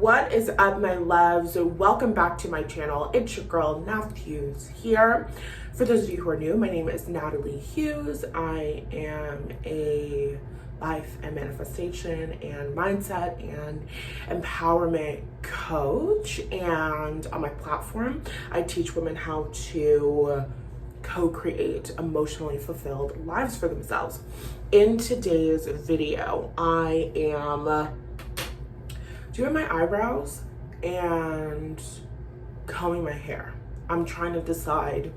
What is up, my loves? Welcome back to my channel. It's your girl Nat Hughes here. For those of you who are new, my name is Natalie Hughes. I am a life and manifestation and mindset and empowerment coach, and on my platform I teach women how to co-create emotionally fulfilled lives for themselves. In today's video, I am doing my eyebrows and combing my hair. I'm trying to decide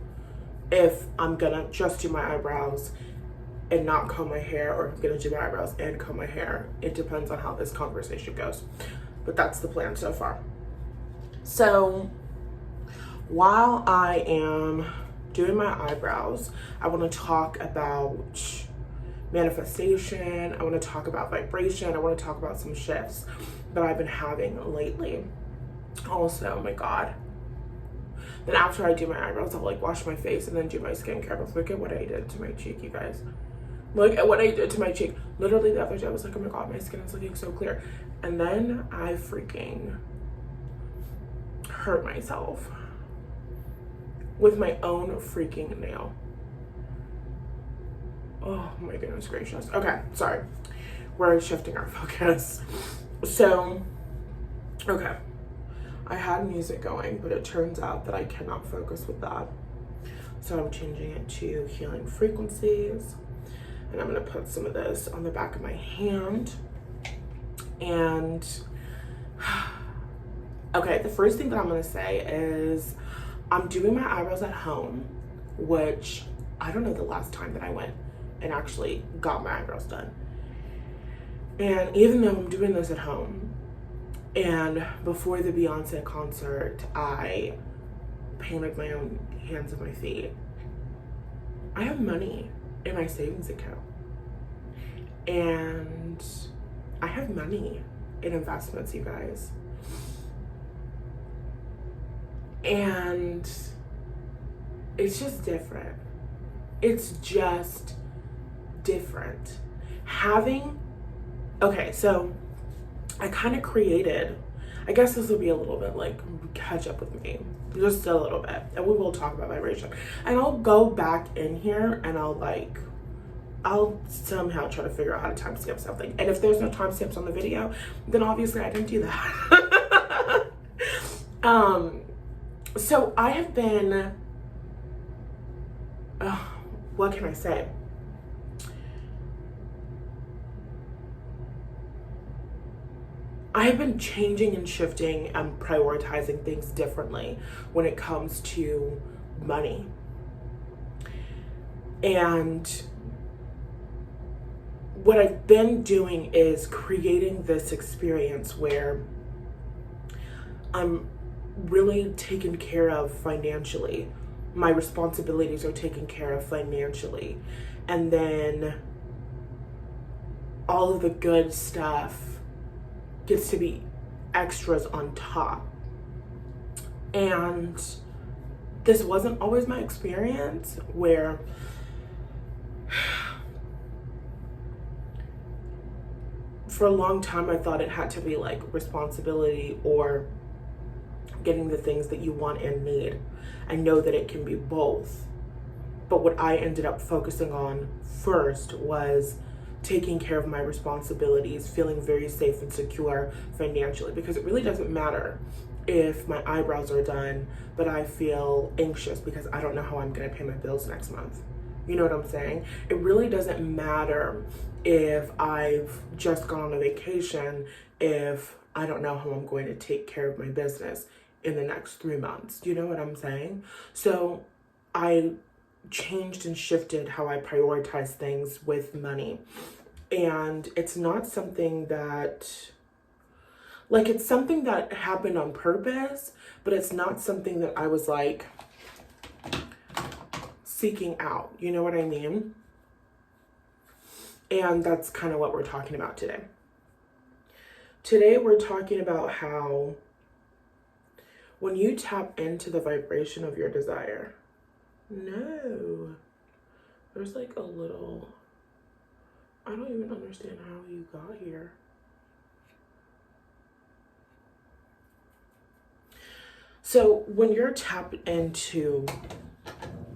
if I'm gonna just do my eyebrows and not comb my hair, or if I'm gonna do my eyebrows and comb my hair. It depends on how this conversation goes, but that's the plan so far. So while I am doing my eyebrows, I want to talk about manifestation. I want to talk about vibration. I want to talk about some shifts that I've been having lately. Also, oh my God. Then after I do my eyebrows, I'll like wash my face and then do my skincare. But look at what I did to my cheek, you guys. Look at what I did to my cheek. Literally the other day I was like, oh my God, my skin is looking so clear. And then I freaking hurt myself with my own freaking nail. Oh my goodness gracious. Okay, sorry. We're shifting our focus. So, okay. I had music going, but it turns out that I cannot focus with that. So I'm changing it to healing frequencies. And I'm gonna put some of this on the back of my hand. And, okay, the first thing that I'm gonna say is I'm doing my eyebrows at home, which I don't know the last time that I went and actually got my eyebrows done. And even though I'm doing this at home, and before the Beyonce concert, I painted my own hands and my feet, I have money in my savings account. And I have money in investments, you guys. And it's just different. It's just different. Okay, so I kind of created, I guess this will be a little bit like catch up with me, just a little bit, and we will talk about vibration. And I'll go back in here and I'll somehow try to figure out how to timestamp something. And if there's no timestamps on the video, then obviously I didn't do that. So I have been, what can I say? I have been changing and shifting and prioritizing things differently when it comes to money. And what I've been doing is creating this experience where I'm really taken care of financially. My responsibilities are taken care of financially. And then all of the good stuff gets to be extras on top. And this wasn't always my experience, where for a long time I thought it had to be like responsibility or getting the things that you want and need. I know that it can be both, but what I ended up focusing on first was taking care of my responsibilities, feeling very safe and secure financially, because it really doesn't matter if my eyebrows are done, but I feel anxious because I don't know how I'm gonna pay my bills next month. You know what I'm saying? It really doesn't matter if I've just gone on a vacation if I don't know how I'm going to take care of my business in the next 3 months. Do you know what I'm saying? So I changed and shifted how I prioritize things with money. And it's not something that, like, it's something that happened on purpose, but it's not something that I was like seeking out. You know what I mean? And that's kind of what we're talking about today. Today we're talking about how when you tap into the vibration of your desire, no, there's like a little, I don't even understand how you got here. So when you're tapped into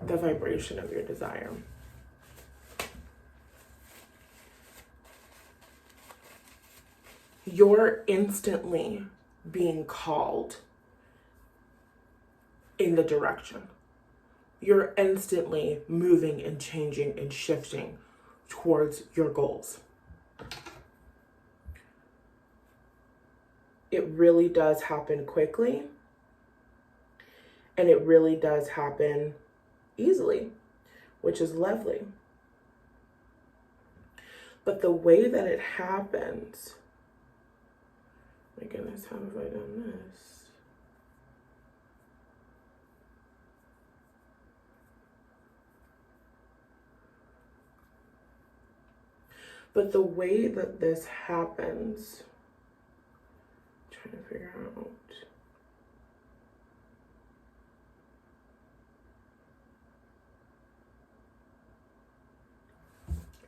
the vibration of your desire, you're instantly being called in the direction. You're instantly moving and changing and shifting towards your goals. It really does happen quickly, and it really does happen easily, which is lovely. But the way that it happens, my goodness, how have I done this? But the way that this happens, I'm trying to figure out.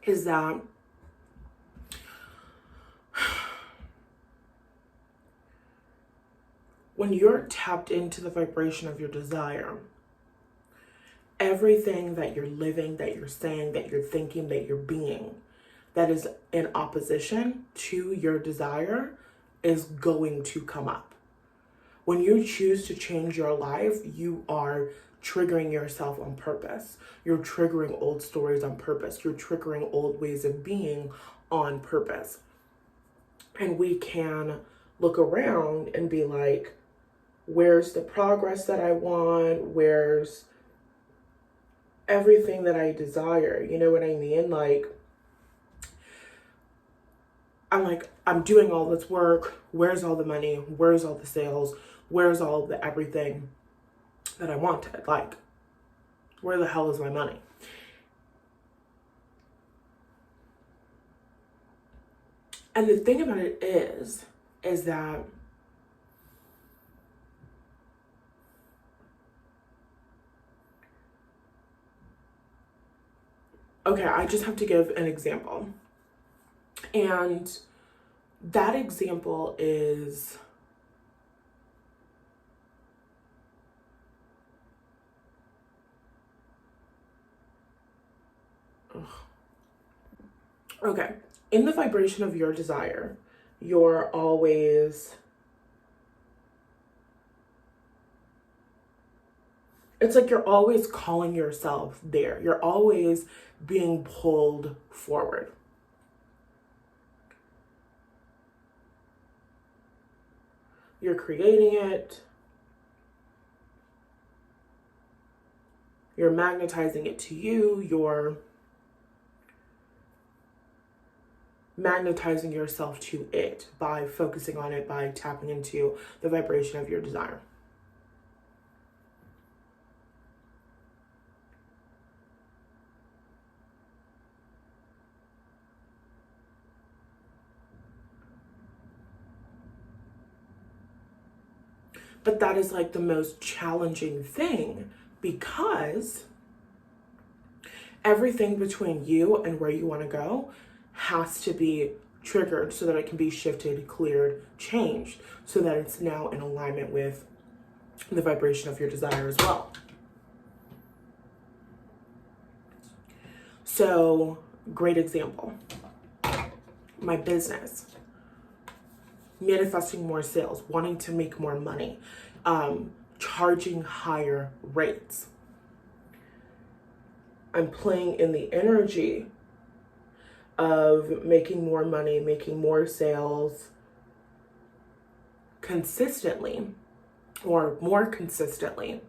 Is that when you're tapped into the vibration of your desire, everything that you're living, that you're saying, that you're thinking, that you're being, that is in opposition to your desire is going to come up. When you choose to change your life, you are triggering yourself on purpose. You're triggering old stories on purpose. You're triggering old ways of being on purpose. And we can look around and be like, where's the progress that I want? Where's everything that I desire? You know what I mean? I'm doing all this work. Where's all the money? Where's all the sales? Where's all the everything that I wanted? Like, where the hell is my money? And the thing about it is that okay, I just have to give an example. And that example is okay. In the vibration of your desire, you're always, it's like you're always calling yourself there. You're always being pulled forward. You're creating it. You're magnetizing it to you. You're magnetizing yourself to it by focusing on it, by tapping into the vibration of your desire. But that is like the most challenging thing, because everything between you and where you want to go has to be triggered so that it can be shifted, cleared, changed, so that it's now in alignment with the vibration of your desire as well. So, great example. My business. Manifesting more sales, wanting to make more money, charging higher rates. I'm playing in the energy of making more money, making more sales consistently, or more consistently.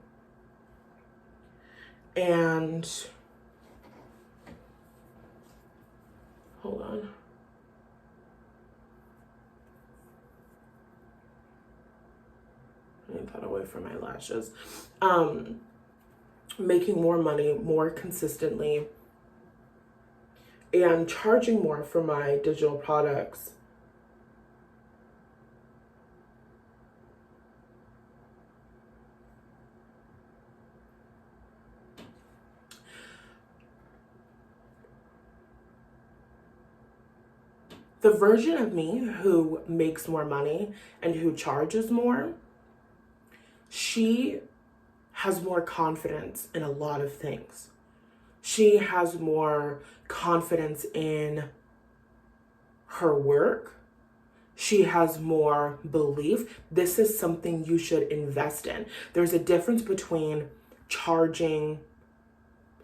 And hold on. I need that away from my lashes. Making more money more consistently and charging more for my digital products. The version of me who makes more money and who charges more she has more confidence in a lot of things. She has more confidence in her work. She has more belief. This is something you should invest in. There's a difference between charging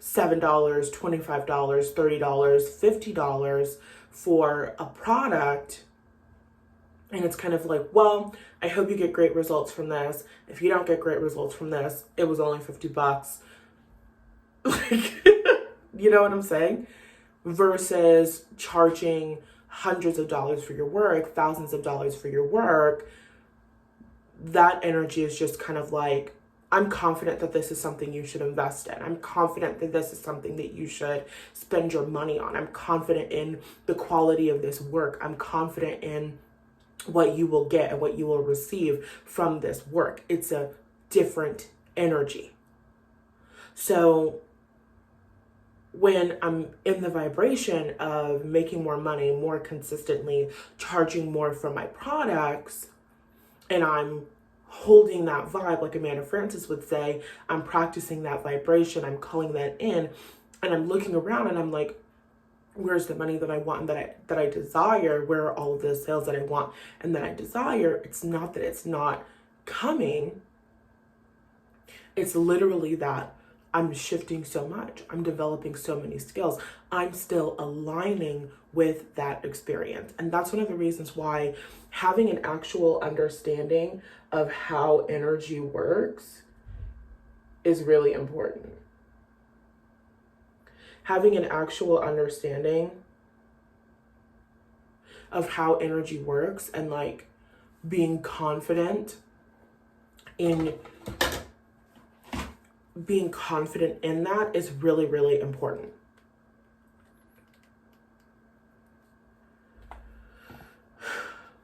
$7, $25, $30, $50 for a product. And it's kind of like, well, I hope you get great results from this. If you don't get great results from this, it was only $50. Like, you know what I'm saying? Versus charging hundreds of dollars for your work, thousands of dollars for your work. That energy is just kind of like, I'm confident that this is something you should invest in. I'm confident that this is something that you should spend your money on. I'm confident in the quality of this work. I'm confident in what you will get and what you will receive from this work. It's a different energy. So when I'm in the vibration of making more money more consistently, charging more for my products, and I'm holding that vibe, like Amanda Francis would say, I'm practicing that vibration, I'm calling that in, and I'm looking around and I'm like, where's the money that I want and that I desire? Where are all of the sales that I want and that I desire? It's not that it's not coming. It's literally that I'm shifting so much. I'm developing so many skills. I'm still aligning with that experience. And that's one of the reasons why having an actual understanding of how energy works is really important. Having an actual understanding of how energy works and like being confident in that is really, really important.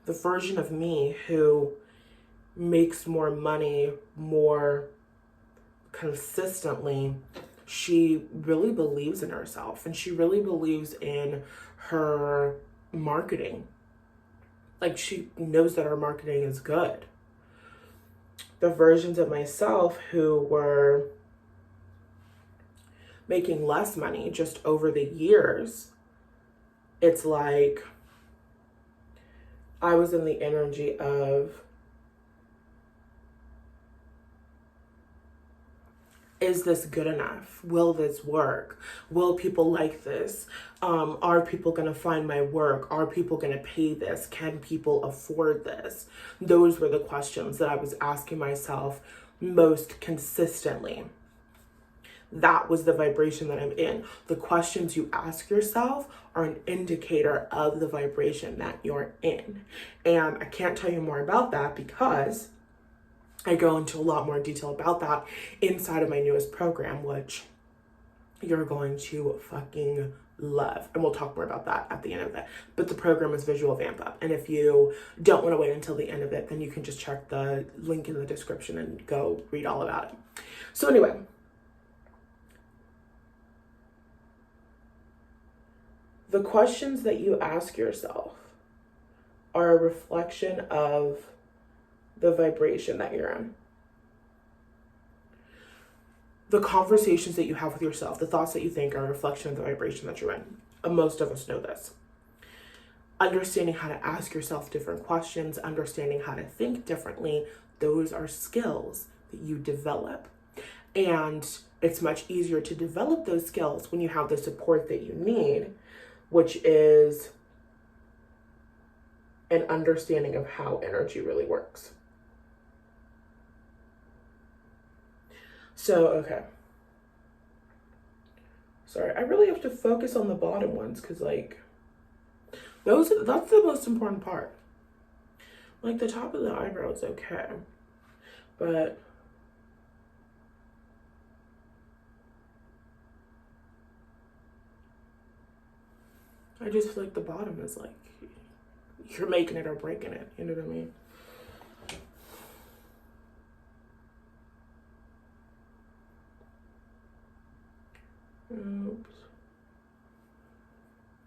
The version of me who makes more money more consistently, she really believes in herself and she really believes in her marketing. Like, she knows that her marketing is good. The versions of myself who were making less money just over the years, it's like I was in the energy of, is this good enough? Will this work? Will people like this? Are people going to find my work? Are people going to pay this? Can people afford this? Those were the questions that I was asking myself most consistently. That was the vibration that I'm in. The questions you ask yourself are an indicator of the vibration that you're in. And I can't tell you more about that because I go into a lot more detail about that inside of my newest program, which you're going to fucking love. And we'll talk more about that at the end of it. But the program is Visual Vamp Up. And if you don't want to wait until the end of it, then you can just check the link in the description and go read all about it. So anyway, the questions that you ask yourself are a reflection of the vibration that you're in. The conversations that you have with yourself, the thoughts that you think are a reflection of the vibration that you're in. And most of us know this. Understanding how to ask yourself different questions, understanding how to think differently, those are skills that you develop. And it's much easier to develop those skills when you have the support that you need, which is an understanding of how energy really works. So, okay. Sorry, I really have to focus on the bottom ones because, like, that's the most important part. Like, the top of the eyebrow is okay, but I just feel like the bottom is like, you're making it or breaking it, you know what I mean? Oops.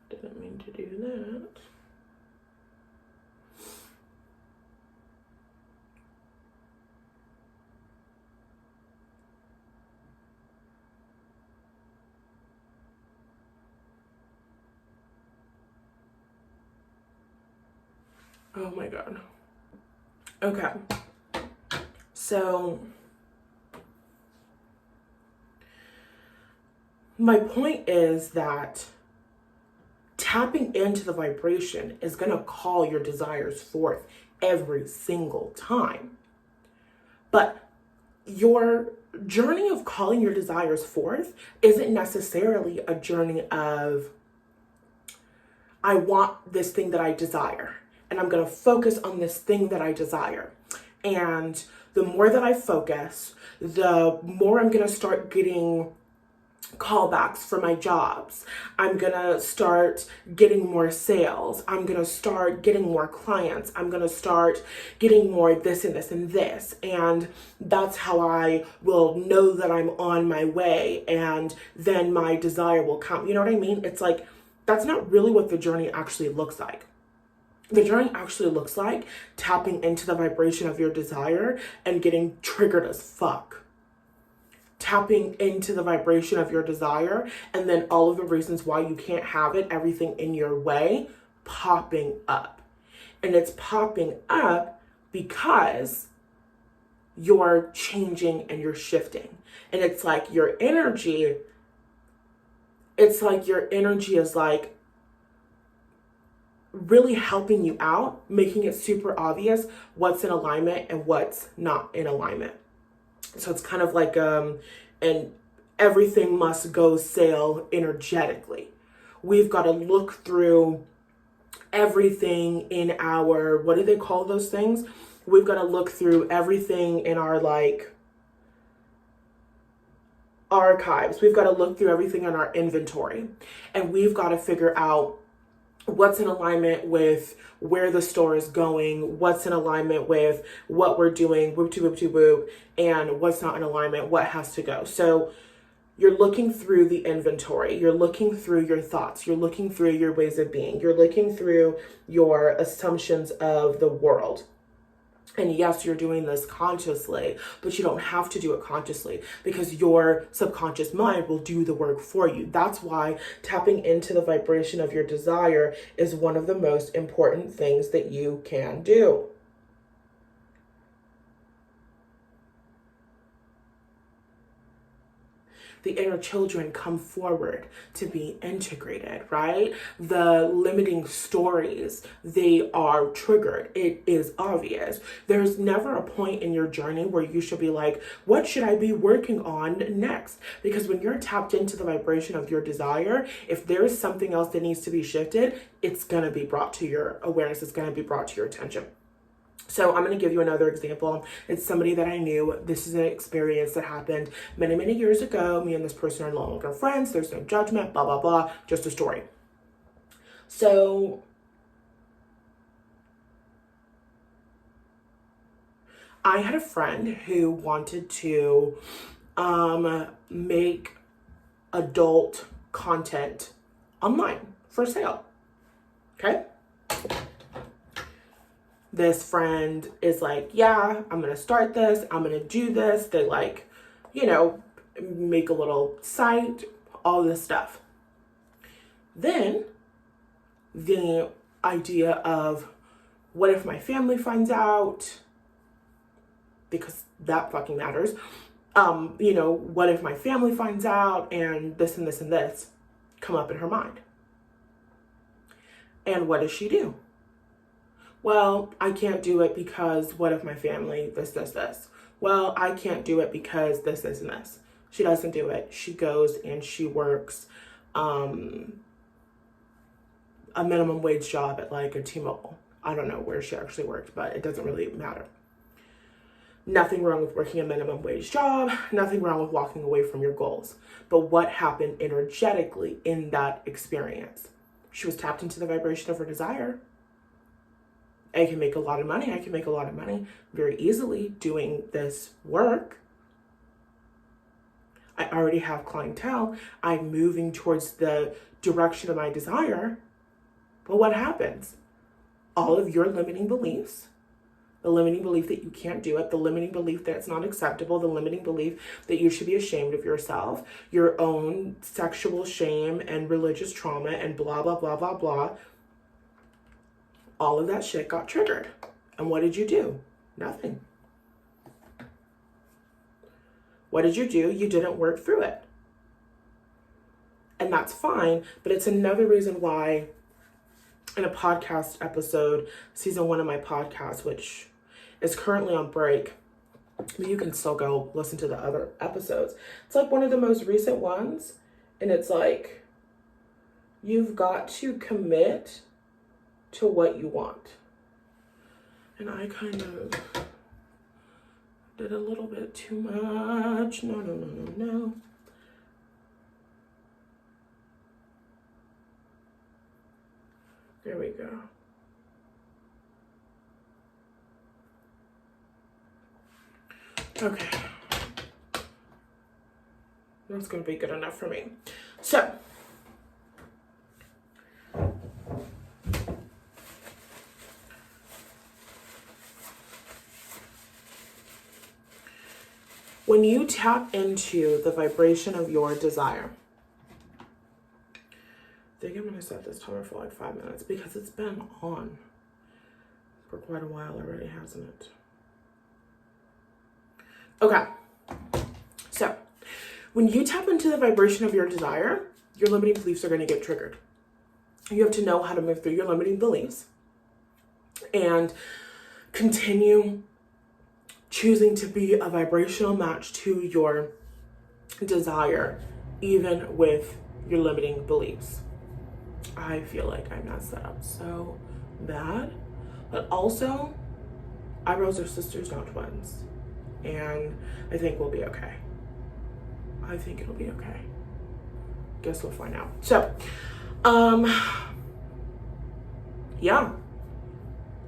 Didn't mean to do that. Oh my God. Okay. So my point is that tapping into the vibration is going to call your desires forth every single time. But your journey of calling your desires forth isn't necessarily a journey of, I want this thing that I desire, and I'm going to focus on this thing that I desire. And the more that I focus, the more I'm going to start getting callbacks for my jobs. I'm gonna start getting more sales. I'm gonna start getting more clients. I'm gonna start getting more this and this and this. And that's how I will know that I'm on my way, and then my desire will come. You know what I mean? It's like, that's not really what the journey actually looks like. The journey actually looks like tapping into the vibration of your desire and getting triggered as fuck. Tapping into the vibration of your desire, and then all of the reasons why you can't have it, everything in your way, popping up. And it's popping up because you're changing and you're shifting. And it's like your energy is like really helping you out, making it super obvious what's in alignment and what's not in alignment. So it's kind of like an everything must go sail energetically. We've got to look through everything in our, what do they call those things? We've got to look through everything in our like archives. We've got to look through everything in our inventory, and we've got to figure out what's in alignment with where the store is going, what's in alignment with what we're doing, whoop, and what's not in alignment, what has to go. So you're looking through the inventory, you're looking through your thoughts, you're looking through your ways of being, you're looking through your assumptions of the world. And yes, you're doing this consciously, but you don't have to do it consciously, because your subconscious mind will do the work for you. That's why tapping into the vibration of your desire is one of the most important things that you can do. The inner children come forward to be integrated, right? The limiting stories, they are triggered. It is obvious. There's never a point in your journey where you should be like, what should I be working on next? Because when you're tapped into the vibration of your desire, if there's something else that needs to be shifted, it's going to be brought to your awareness. It's going to be brought to your attention. So I'm going to give you another example. It's somebody that I knew. This is an experience that happened many, many years ago. Me and this person are no longer friends. There's no judgment, blah, blah, blah. Just a story. So I had a friend who wanted to make adult content online for sale. Okay? This friend is like, yeah, I'm going to start this. I'm going to do this. They like, make a little site, all this stuff. Then the idea of, what if my family finds out? Because that fucking matters. What if my family finds out, and this and this and this come up in her mind? And what does she do? Well, I can't do it because what if my family, this. Well, I can't do it because this, and this. She doesn't do it. She goes and she works a minimum wage job at like a T-Mobile. I don't know where she actually worked, but it doesn't really matter. Nothing wrong with working a minimum wage job. Nothing wrong with walking away from your goals. But what happened energetically in that experience? She was tapped into the vibration of her desire. I can make a lot of money. I can make a lot of money very easily doing this work. I already have clientele. I'm moving towards the direction of my desire. But what happens? All of your limiting beliefs, the limiting belief that you can't do it, the limiting belief that it's not acceptable, the limiting belief that you should be ashamed of yourself, your own sexual shame and religious trauma and blah, blah, blah, blah, blah. all of that shit got triggered. And what did you do? Nothing. What did you do? You didn't work through it. And that's fine, but it's another reason why in a podcast episode, season 1 of my podcast, which is currently on break, but you can still go listen to the other episodes. It's like one of the most recent ones, and it's like, you've got to commit to what you want. And I kind of did a little bit too much. No. There we go. Okay. That's going to be good enough for me. So, when you tap into the vibration of your desire, I think I'm going to set this timer for like 5 minutes because it's been on for quite a while already, hasn't it? Okay. So, when you tap into the vibration of your desire, your limiting beliefs are going to get triggered. You have to know how to move through your limiting beliefs and continue choosing to be a vibrational match to your desire, even with your limiting beliefs. I feel like I messed that up so bad, but also eyebrows are sisters, not twins, and I think we'll be okay. I think it'll be okay. Guess we'll find out. So, yeah,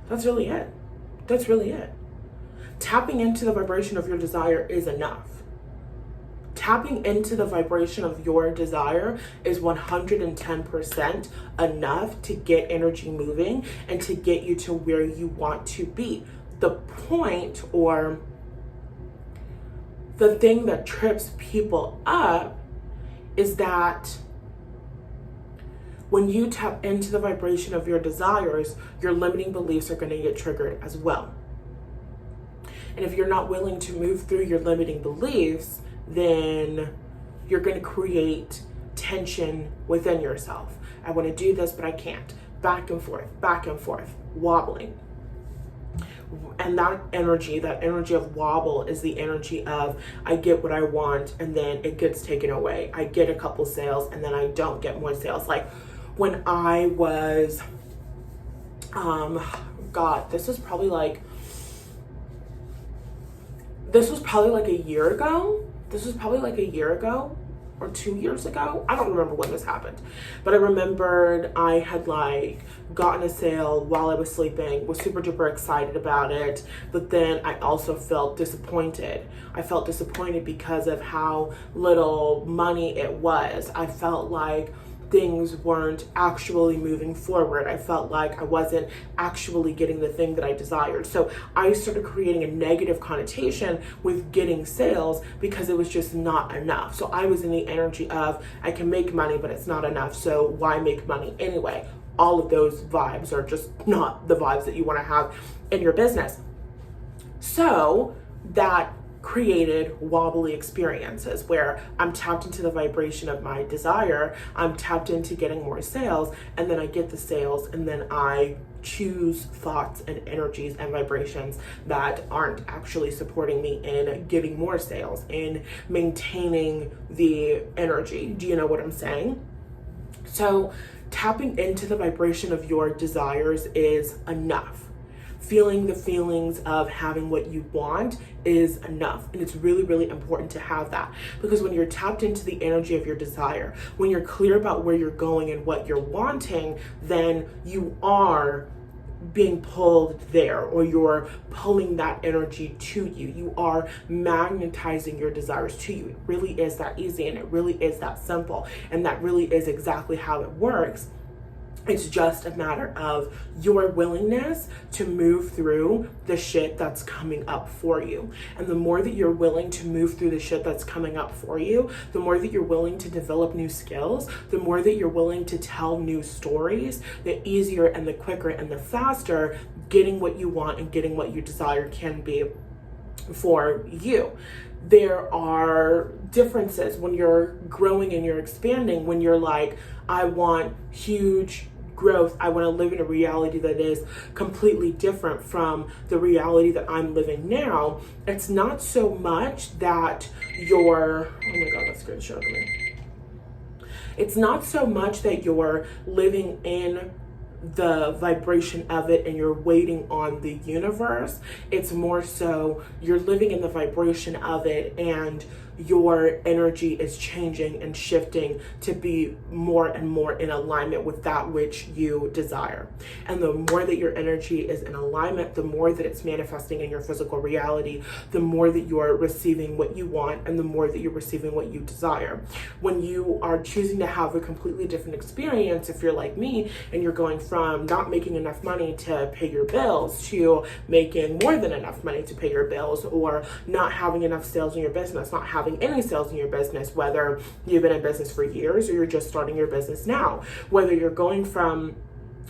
that's really it. That's really it. Tapping into the vibration of your desire is enough. Tapping into the vibration of your desire is 110% enough to get energy moving and to get you to where you want to be. The point, or the thing that trips people up, is that when you tap into the vibration of your desires, your limiting beliefs are going to get triggered as well. And if you're not willing to move through your limiting beliefs, then you're going to create tension within yourself. I want to do this, but I can't. Back and forth, wobbling. And that energy of wobble is the energy of, I get what I want and then it gets taken away. I get a couple sales and then I don't get more sales. Like when I was, this was probably like a year ago. This was probably like a year ago or 2 years ago. I don't remember when this happened, but I remembered I had like gotten a sale while I was sleeping, was super duper excited about it, but then I also felt disappointed. I felt disappointed because of how little money it was. I felt like things weren't actually moving forward. I felt like I wasn't actually getting the thing that I desired. So I started creating a negative connotation with getting sales because it was just not enough. So I was in the energy of, I can make money, but it's not enough. So why make money anyway? All of those vibes are just not the vibes that you want to have in your business. So that created wobbly experiences where I'm tapped into the vibration of my desire, I'm tapped into getting more sales, and then I get the sales, and then I choose thoughts and energies and vibrations that aren't actually supporting me in getting more sales, in maintaining the energy. Do you know what I'm saying? So tapping into the vibration of your desires is enough. Feeling the feelings of having what you want is enough. And it's really, really important to have that, because when you're tapped into the energy of your desire, when you're clear about where you're going and what you're wanting, then you are being pulled there, or you're pulling that energy to you. You are magnetizing your desires to you. It really is that easy, and it really is that simple, and that really is exactly how it works. It's just a matter of your willingness to move through the shit that's coming up for you. And the more that you're willing to move through the shit that's coming up for you, the more that you're willing to develop new skills, the more that you're willing to tell new stories, the easier and the quicker and the faster getting what you want and getting what you desire can be for you. There are differences when you're growing and you're expanding, when you're like, I want huge growth. I want to live in a reality that is completely different from the reality that I'm living now. It's not so much that you're, oh my God, that screenshot of me. It's not so much that you're living in the vibration of it and you're waiting on the universe. It's more so you're living in the vibration of it and your energy is changing and shifting to be more and more in alignment with that which you desire. And the more that your energy is in alignment, the more that it's manifesting in your physical reality, the more that you're receiving what you want and the more that you're receiving what you desire. When you are choosing to have a completely different experience, if you're like me and you're going from not making enough money to pay your bills to making more than enough money to pay your bills, or not having enough sales in your business, not having any sales in your business, whether you've been in business for years or you're just starting your business now, whether you're going from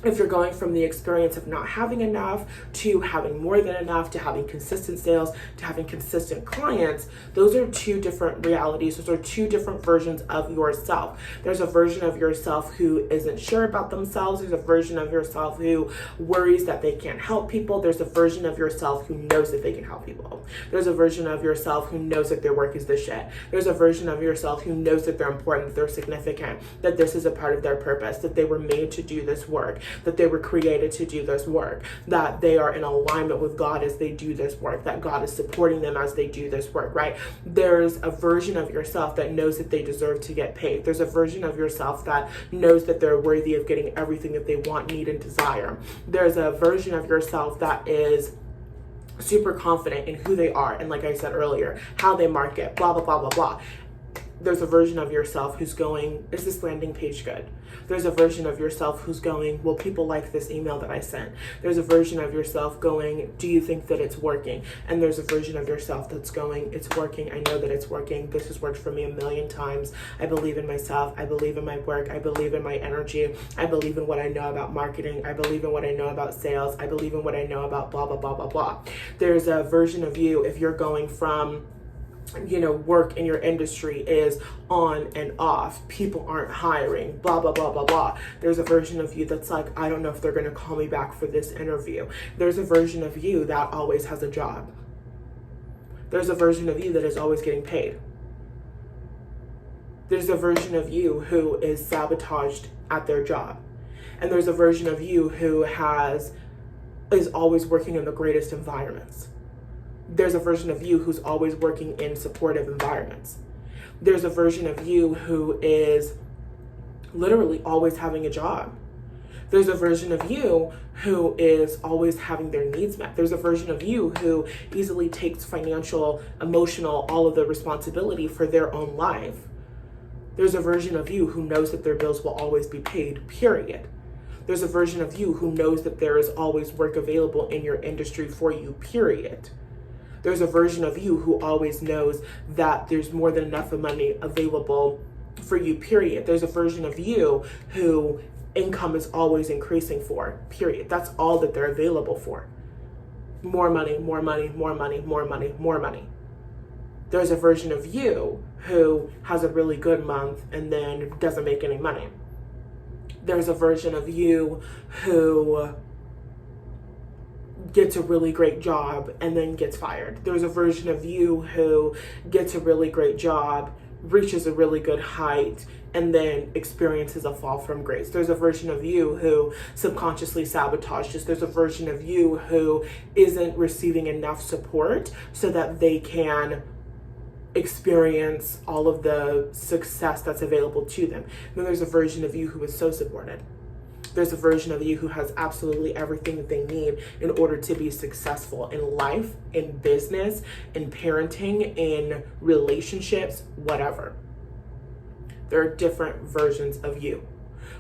if you're going from the experience of not having enough to having more than enough, to having consistent sales, to having consistent clients, those are two different realities. Those are two different versions of yourself. There's a version of yourself who isn't sure about themselves. There's a version of yourself who worries that they can't help people. There's a version of yourself who knows that they can help people. There's a version of yourself who knows that their work is the shit. There's a version of yourself who knows that they're important, that they're significant, that this is a part of their purpose, that they were made to do this work, that they were created to do this work, that they are in alignment with God as they do this work, that God is supporting them as they do this work, right? There's a version of yourself that knows that they deserve to get paid. There's a version of yourself that knows that they're worthy of getting everything that they want, need, and desire. There's a version of yourself that is super confident in who they are, and like I said earlier, how they market, blah, blah, blah, blah, blah. There's a version of yourself who's going, is this landing page good? There's a version of yourself who's going, will people like this email that I sent? There's a version of yourself going, do you think that it's working? And there's a version of yourself that's going, it's working. I know that it's working. This has worked for me 1,000,000 times. I believe in myself. I believe in my work. I believe in my energy. I believe in what I know about marketing. I believe in what I know about sales. I believe in what I know about blah, blah, blah, blah, blah. There's a version of you if you're going from, work in your industry is on and off, people aren't hiring, blah, blah, blah, blah, blah. There's a version of you that's like, I don't know if they're going to call me back for this interview. There's a version of you that always has a job. There's a version of you that is always getting paid. There's a version of you who is sabotaged at their job. And there's a version of you who is always working in the greatest environments. There's a version of you who's always working in supportive environments. There's a version of you who is literally always having a job. There's a version of you who is always having their needs met. There's a version of you who easily takes financial, emotional, all of the responsibility for their own life. There's a version of you who knows that their bills will always be paid, period. There's a version of you who knows that there is always work available in your industry for you, period. There's a version of you who always knows that there's more than enough of money available for you, period. There's a version of you who income is always increasing for, period. That's all that they're available for. More money, more money, more money, more money, more money. There's a version of you who has a really good month and then doesn't make any money. There's a version of you who gets a really great job and then gets fired. There's a version of you who gets a really great job, reaches a really good height, and then experiences a fall from grace. There's a version of you who subconsciously sabotages. There's a version of you who isn't receiving enough support so that they can experience all of the success that's available to them. And then there's a version of you who is so supported. There's a version of you who has absolutely everything that they need in order to be successful in life, in business, in parenting, in relationships, whatever. There are different versions of you.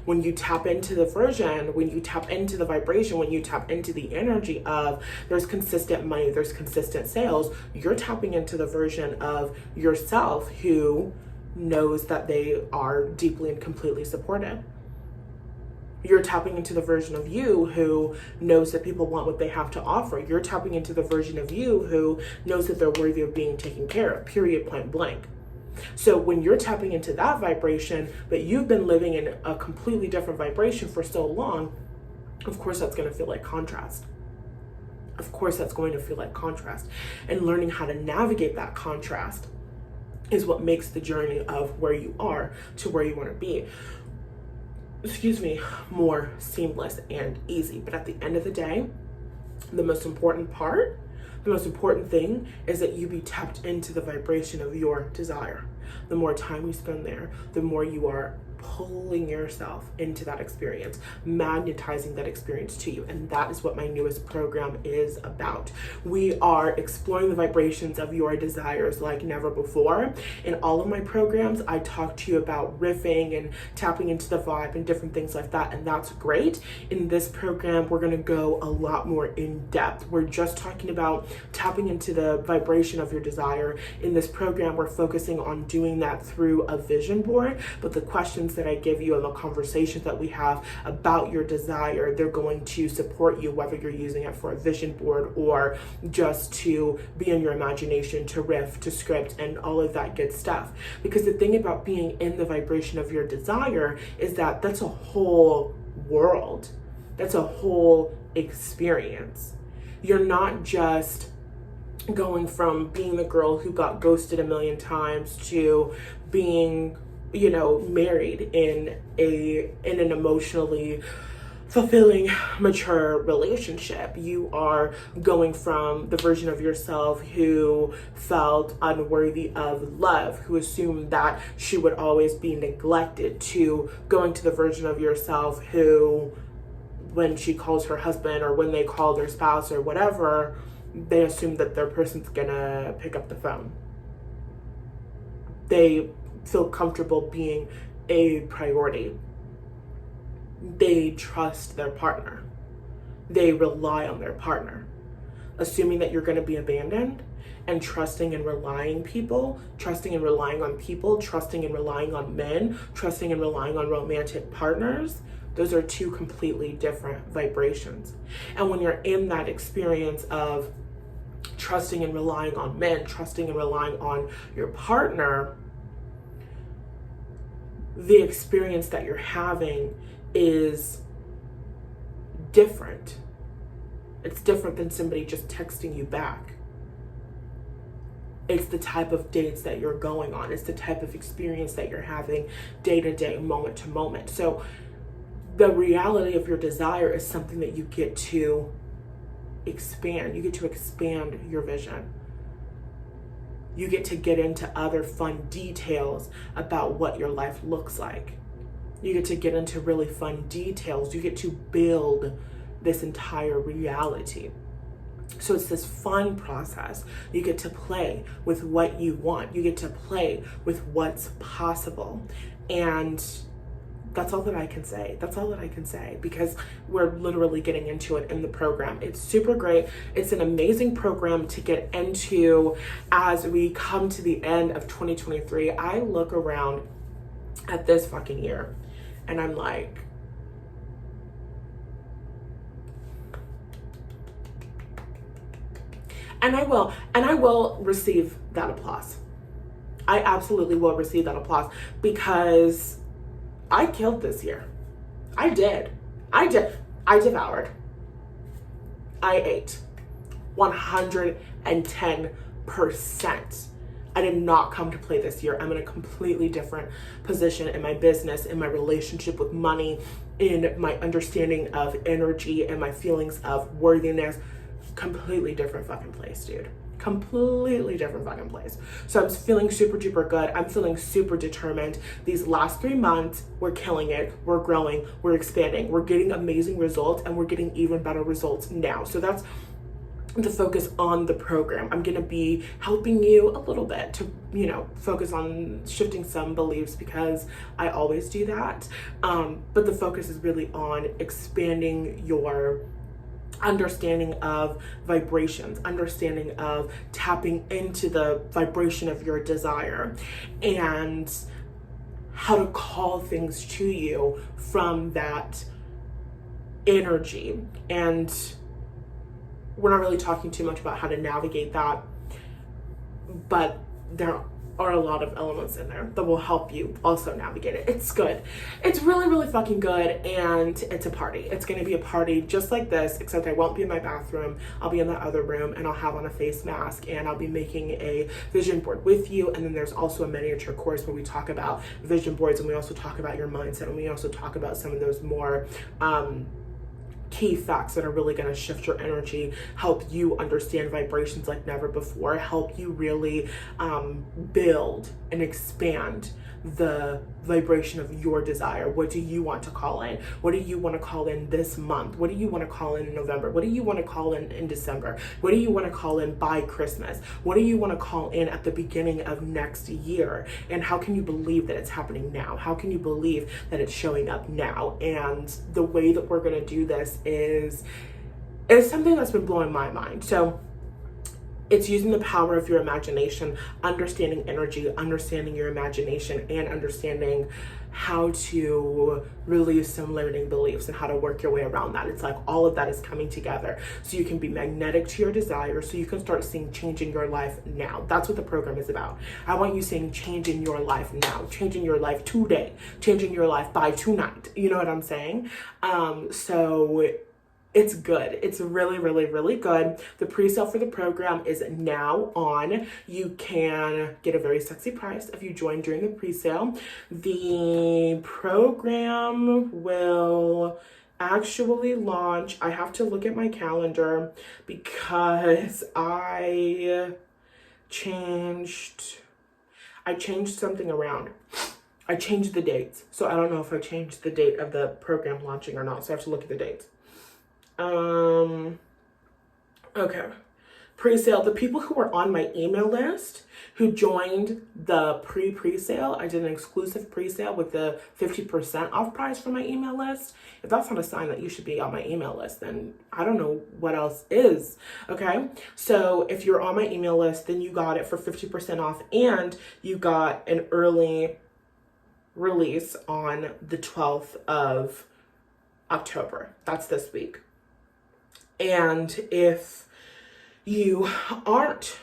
When you tap into the version, when you tap into the vibration, when you tap into the energy of there's consistent money, there's consistent sales, you're tapping into the version of yourself who knows that they are deeply and completely supported. You're tapping into the version of you who knows that people want what they have to offer. You're tapping into the version of you who knows that they're worthy of being taken care of, period, point blank. So when you're tapping into that vibration, but you've been living in a completely different vibration for so long, of course that's going to feel like contrast. Of course that's going to feel like contrast. And learning how to navigate that contrast is what makes the journey of where you are to where you want to be, more seamless and easy. But at the end of the day, the most important thing is that you be tapped into the vibration of your desire. The more time you spend there, the more you are pulling yourself into that experience, magnetizing that experience to you. And that is what my newest program is about. We are exploring the vibrations of your desires like never before. In all of my programs, I talk to you about riffing and tapping into the vibe and different things like that, and that's great. In this program, we're going to go a lot more in depth. We're just talking about tapping into the vibration of your desire. In this program, we're focusing on doing that through a vision board, but the questions that I give you and the conversations that we have about your desire, they're going to support you, whether you're using it for a vision board or just to be in your imagination, to riff, to script, and all of that good stuff. Because the thing about being in the vibration of your desire is that that's a whole world. That's a whole experience. You're not just going from being the girl who got ghosted a million times to being, married in an emotionally fulfilling, mature relationship. You are going from the version of yourself who felt unworthy of love, who assumed that she would always be neglected, to going to the version of yourself who, when she calls her husband or when they call their spouse or whatever, they assume that their person's gonna pick up the phone. They feel comfortable being a priority. They trust their partner. They rely on their partner, assuming that you're going to be abandoned, and trusting and relying on people, trusting and relying on men, trusting and relying on romantic partners. Those are two completely different vibrations. And when you're in that experience of trusting and relying on men, trusting and relying on your partner, the experience that you're having is different. It's different than somebody just texting you back. It's the type of dates that you're going on. It's the type of experience that you're having day to day, moment to moment. So the reality of your desire is something that you get to expand. You get to expand your vision. You get to get into other fun details about what your life looks like. You get to get into really fun details. You get to build this entire reality. So it's this fun process. You get to play with what you want. You get to play with what's possible. And that's all that I can say. That's all that I can say, because we're literally getting into it in the program. It's super great. It's an amazing program to get into as we come to the end of 2023. I look around at this fucking year and I'm like, and I will receive that applause. I absolutely will receive that applause, because I killed this year. I did. I devoured. I ate 110%. I did not come to play this year. I'm in a completely different position in my business, in my relationship with money, in my understanding of energy and my feelings of worthiness. Completely different fucking place, dude. Completely different fucking place. So I'm feeling super duper good. I'm feeling super determined. These last 3 months, we're killing it. We're growing. We're expanding. We're getting amazing results, and we're getting even better results now. So that's to focus on the program. I'm going to be helping you a little bit to, focus on shifting some beliefs, because I always do that. But the focus is really on expanding your understanding of vibrations, understanding of tapping into the vibration of your desire, and how to call things to you from that energy. And we're not really talking too much about how to navigate that, but there are a lot of elements in there that will help you also navigate it. It's good. It's really, really fucking good. And it's a party. It's going to be a party just like this, except I won't be in my bathroom. I'll be in the other room, and I'll have on a face mask, and I'll be making a vision board with you. And then there's also a miniature course where we talk about vision boards, and we also talk about your mindset, and we also talk about some of those more, key facts that are really going to shift your energy, help you understand vibrations like never before, help you really build and expand the vibration of your desire. What do you want to call in? What do you want to call in this month? What do you want to call in November? What do you want to call in December? What do you want to call in by Christmas? What do you want to call in at the beginning of next year? And how can you believe that it's happening now? How can you believe that it's showing up now? And the way that we're going to do this is something that's been blowing my mind. So it's using the power of your imagination, understanding energy, understanding your imagination, and understanding how to release some limiting beliefs and how to work your way around that. It's like all of that is coming together so you can be magnetic to your desire, so you can start seeing change in your life now. That's what the program is about. I want you seeing change in your life now, changing your life today, changing your life by tonight. You know what I'm saying? So it's good. It's really, really, really good. The pre-sale for the program is now on. You can get a very sexy price if you join during the pre-sale. The program will actually launch. I have to look at my calendar because I changed something around. I changed the dates. So I don't know if I changed the date of the program launching or not. So I have to look at the dates. Okay. Pre-sale, the people who were on my email list who joined the pre-sale, I did an exclusive pre-sale with the 50% off price for my email list. If that's not a sign that you should be on my email list, then I don't know what else is. Okay. So if you're on my email list, then you got it for 50% off, and you got an early release on the 12th of October. That's this week. And if you aren't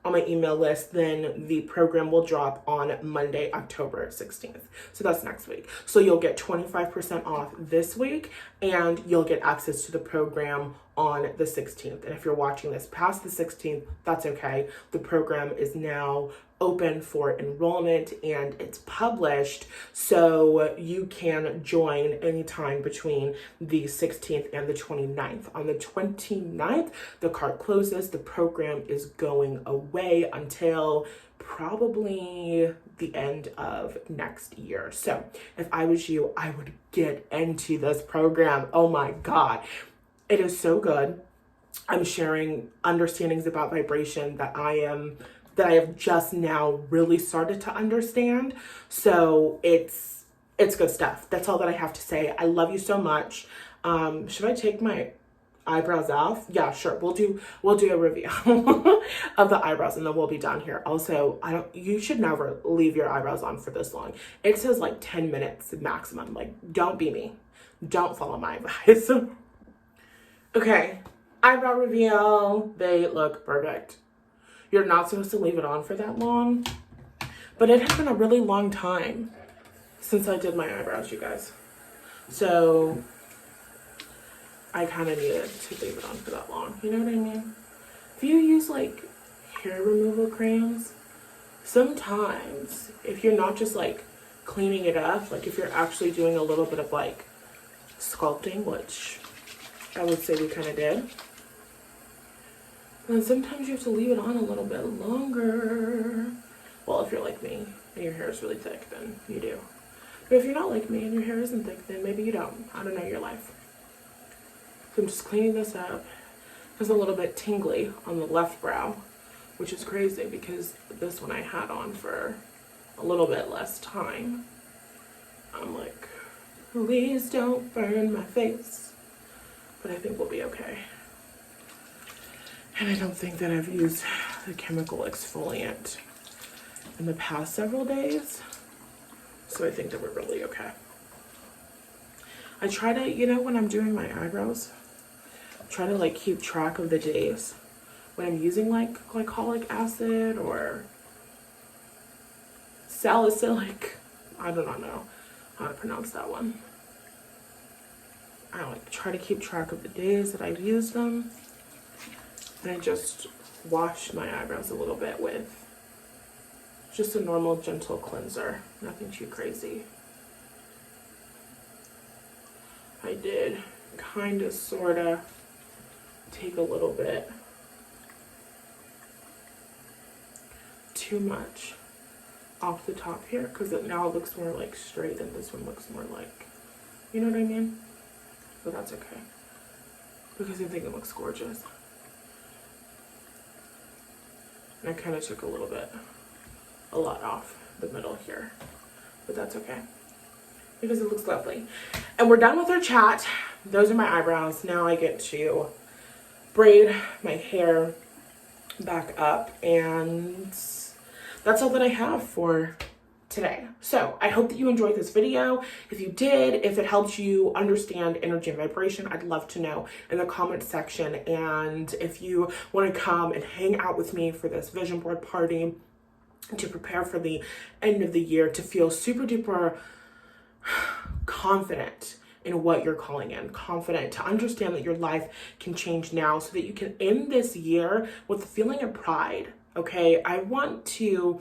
on my email list, then the program will drop on Monday, October 16th. So that's next week. So you'll get 25% off this week, and you'll get access to the program on the 16th. And if you're watching this past the 16th, that's okay. The program is now open for enrollment, and it's published, so you can join anytime between the 16th and the 29th. On the 29th, the cart closes. The program is going away until probably the end of next year. So if I was you, I would get into this program. Oh my God. It is so good. I'm sharing understandings about vibration that I have just now really started to understand. So it's good stuff. That's all that I have to say. I love you so much. Should I take my eyebrows off? Yeah, sure. We'll do a review of the eyebrows, and then we'll be done here. Also, you should never leave your eyebrows on for this long. It says like 10 minutes maximum. Like, don't be me. Don't follow my advice. Okay, eyebrow reveal. They look perfect. You're not supposed to leave it on for that long, but it has been a really long time since I did my eyebrows, you guys. So I kind of needed to leave it on for that long. You know what I mean? If you use like hair removal crayons, sometimes if you're not just like cleaning it up, like if you're actually doing a little bit of like sculpting, which I would say we kind of did, and sometimes you have to leave it on a little bit longer. Well, if you're like me and your hair is really thick, then you do. But if you're not like me and your hair isn't thick, then maybe you don't. I don't know your life. So I'm just cleaning this up, is a little bit tingly on the left brow, which is crazy because this one I had on for a little bit less time. I'm like, please don't burn my face. But I think we'll be okay. And I don't think that I've used the chemical exfoliant in the past several days. So I think that we're really okay. I try to, you know, when I'm doing my eyebrows, try to like keep track of the days when I'm using like glycolic acid or salicylic. I do not know how to pronounce that one. I like try to keep track of the days that I've used them. And I just wash my eyebrows a little bit with just a normal gentle cleanser. Nothing too crazy. I did kind of sort of take a little bit too much off the top here because it now looks more like straight and this one looks more like, you know what I mean? But that's okay because I think it looks gorgeous. And I kind of took a lot off the middle here, but that's okay because it looks lovely. And we're done with our chat. Those are my eyebrows. Now I get to braid my hair back up, and that's all that I have for today. So I hope that you enjoyed this video. If you did, if it helped you understand energy and vibration, I'd love to know in the comment section. And if you want to come and hang out with me for this vision board party to prepare for the end of the year, to feel super duper confident in what you're calling in, confident to understand that your life can change now so that you can end this year with a feeling of pride. Okay, I want to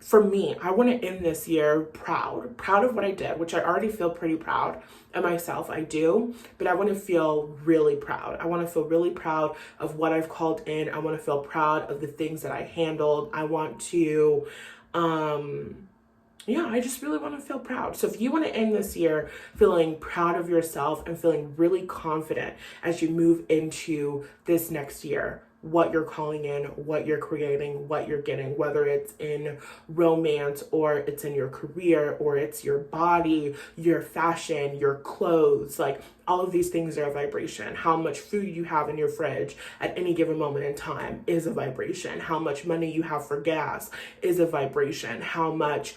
end this year proud of what I did, which I already feel pretty proud of myself. I do, but I want to feel really proud. I want to feel really proud of what I've called in. I want to feel proud of the things that I handled. I want to, I just really want to feel proud. So if you want to end this year feeling proud of yourself and feeling really confident as you move into this next year, what you're calling in, what you're creating, what you're getting, whether it's in romance or it's in your career or it's your body, your fashion, your clothes, like all of these things are a vibration. How much food you have in your fridge at any given moment in time is a vibration. How much money you have for gas is a vibration. How much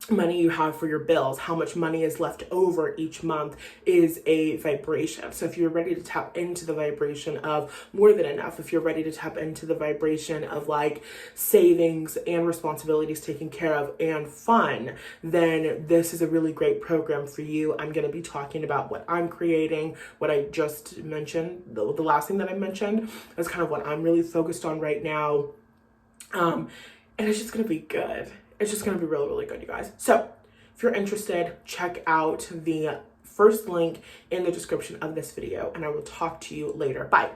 money you have for your bills, how much money is left over each month is a vibration. So if you're ready to tap into the vibration of more than enough, if you're ready to tap into the vibration of like savings and responsibilities taken care of and fun, then this is a really great program for you. I'm going to be talking about what I'm creating, what I just mentioned, the last thing that I mentioned is kind of what I'm really focused on right now. And it's just going to be good. It's just going to be really, really good, you guys. So if you're interested, check out the first link in the description of this video, and I will talk to you later. Bye.